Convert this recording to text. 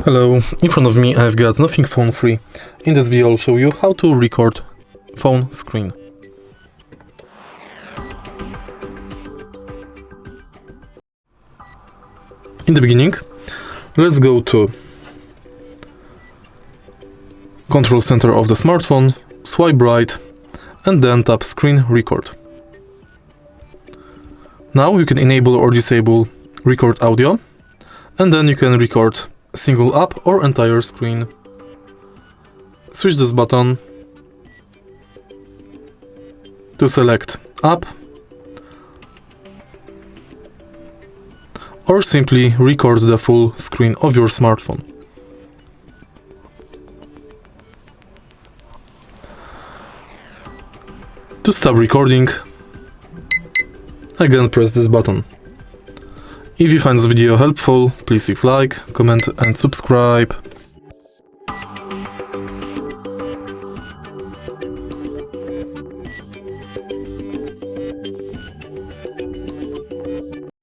Hello, in front of me I've got Nothing Phone 3. In this video I'll show you how to record phone screen. In the beginning, let's go to control center of the smartphone, swipe right and then tap screen record. Now you can enable or disable record audio, and then you can record single app or entire screen. Switch this button to select app, or simply record the full screen of your smartphone. To stop recording, again press this button. If you find this video helpful, please leave like, comment and subscribe.